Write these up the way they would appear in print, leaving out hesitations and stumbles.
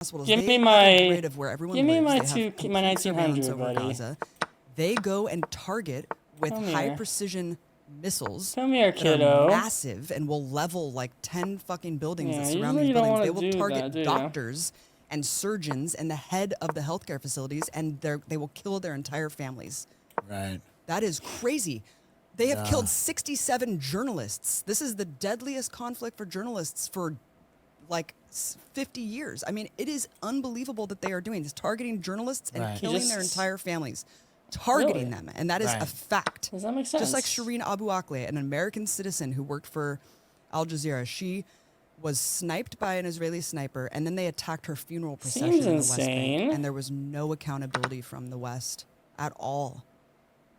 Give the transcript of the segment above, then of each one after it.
hospitals. Give me got my rid of where everyone give me lives. my They have two my complete surveillance 1900, over buddy. Gaza. They go and target with Come high here. precision missiles Come here, that are kiddo. massive and will level like 10 fucking buildings Yeah, that surround usually these you don't buildings. wanna They will do target that, do ya? doctors and surgeons and the head of the healthcare facilities, and they will kill their entire families. Right. That is crazy. They have killed 67 journalists. This is the deadliest conflict for journalists for like 50 years. I mean, it is unbelievable that they are doing this, targeting journalists and Right. killing their entire families, targeting them. And that is a fact. Does that make sense? Just like Shireen Abu Akleh, an American citizen who worked for Al Jazeera. She was sniped by an Israeli sniper, and then they attacked her funeral procession Seems in the West insane. Bank, and there was no accountability from the West at all.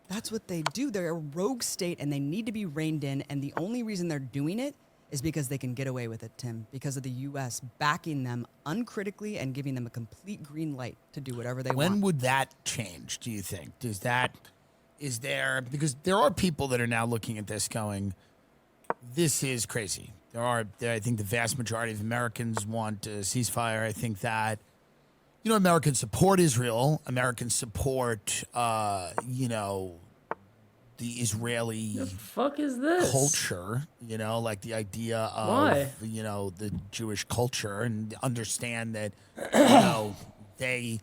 That's what they do. They're a rogue state, and they need to be reined in, and the only reason they're doing it is because they can get away with it, Tim, because of the U.S. backing them uncritically and giving them a complete green light to do whatever they want. When would that change, do you think? Because there are people that are now looking at this going, this is crazy. I think the vast majority of Americans want a ceasefire. I think that, Americans support Israel. Americans support, the Israeli The fuck is this? culture, like the idea of, Why? the Jewish culture, and understand that, they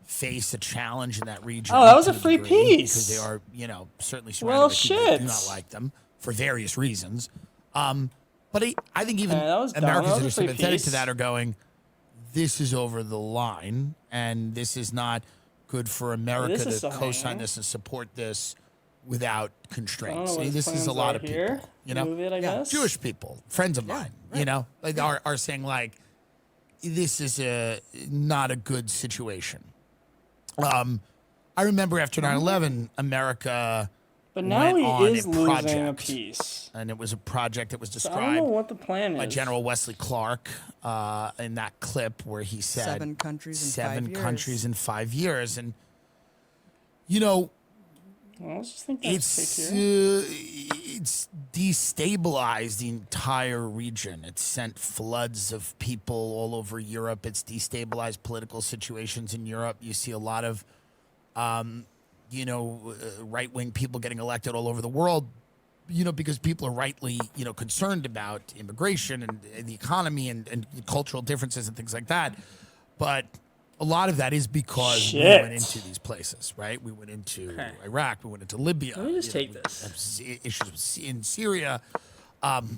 face a challenge in that region. Oh, that was a to free degree piece. because they are, certainly surrounded Well, by people that do shit. not like them for various reasons. But I think even that was dumb. Americans That that are was a free sympathetic to piece. that are going, this is over the line, and this is not good for America This is to so co-sign hanging. this and support this without I don't constraints. know what his This is plans a lot are of here. people, you know, Move it, I guess. Jewish people, friends of mine, like are saying like, this is not a good situation. I remember after 9/11, America But now went on he is a losing a project, piece. and it was a project that was So I don't know described what the plan is. by General Wesley Clark in that clip where he said 7 countries in 5 7 years. countries in 5 years, and Well, let's just think that's it's destabilized the entire region. It's sent floods of people all over Europe. It's destabilized political situations in Europe. You see a lot of, right-wing people getting elected all over the world, because people are rightly, concerned about immigration and the economy and cultural differences and things like that. But a lot of that is because we went into these places, right? We went into Iraq. We went into Libya. Let me just take we this. have issues in Syria.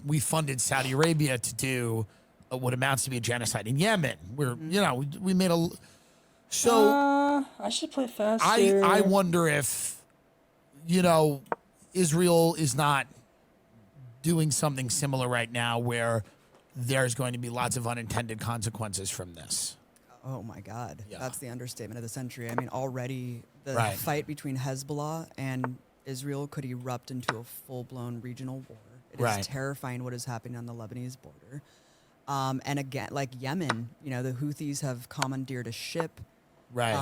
We funded Saudi Arabia to do what amounts to be a genocide in Yemen. We're, we made a... So I should play faster. I wonder if, Israel is not doing something similar right now where there's going to be lots of unintended consequences from this. Oh my God, Yeah. that's the understatement of the century. I mean, already the Right. fight between Hezbollah and Israel could erupt into a full-blown regional war. It is Right. terrifying what is happening on the Lebanese border. And again, like Yemen, the Houthis have commandeered a ship. Right.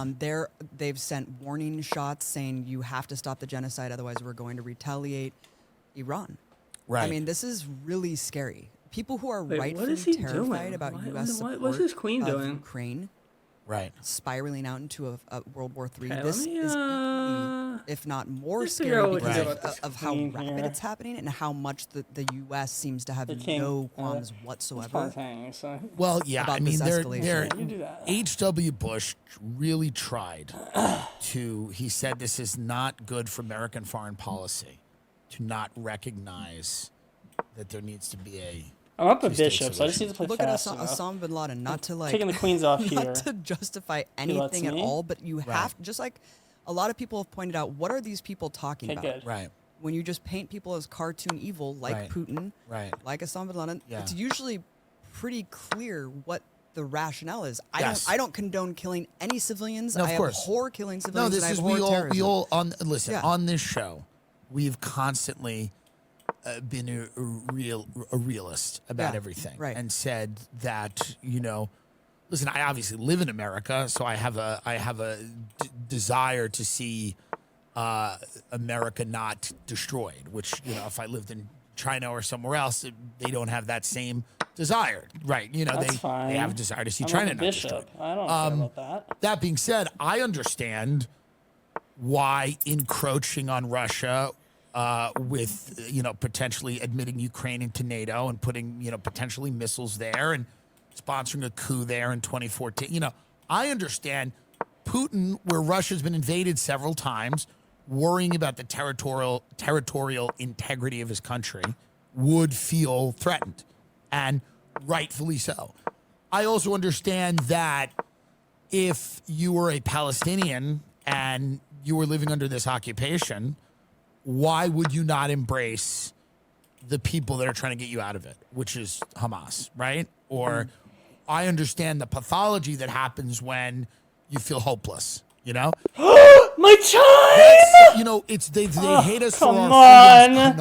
They've sent warning shots saying you have to stop the genocide, otherwise we're going to retaliate. Iran. Right. I mean, this is really scary. People who are Wait, what rightfully is he terrified doing? about Why- U.S. support what's his queen of doing? Ukraine Right. spiraling out into a World War III. Okay, This let me, is equally, if not more let's figure scary out what because to do of, about this of how queen rapid here. it's happening and how much the U.S. seems to have The king. no qualms It's whatsoever. hanging, so Well, yeah, About I mean, this they're escalation. you do that. H.W. Bush really tried he said this is not good for American foreign policy to not recognize that there needs to be I'm up a two-state bishop, so I just need to play Look at fast. Osama bin Laden, not to like Taking the queens off not here. to justify lets anything at me. all, but you have just like a lot of people have pointed out. What are these people talking Okay, about? good. right. When you just paint people as cartoon evil, like Right. Putin, Right. like Osama bin Laden, Yeah. it's usually pretty clear what the rationale is. Yes. I don't condone killing any civilians. No, of I course. abhor killing No, civilians. this and I is abhor we terrorism. all listen Yeah. on this show. We've constantly been a realist about Yeah, everything, right. and said that listen. I obviously live in America, so I have a desire to see America not destroyed. Which if I lived in China or somewhere else, they don't have that same desired, right? You know, That's they fine. have a desire to see I'm China like a not bishop. destroyed. I don't care about that. That being said, I understand why encroaching on Russia with, you know, potentially admitting Ukraine into NATO and putting, you know, potentially missiles there and sponsoring a coup there in 2014. You know, I understand Putin, where Russia's been invaded several times, worrying about the territorial integrity of his country, would feel threatened, and rightfully so. I also understand that if you were a Palestinian and you were living under this occupation, why would you not embrace the people that are trying to get you out of it, which is Hamas, right? Or I understand the pathology that happens when you feel hopeless, you know? My time! You know, it's they hate us for come our freedom's on. canard.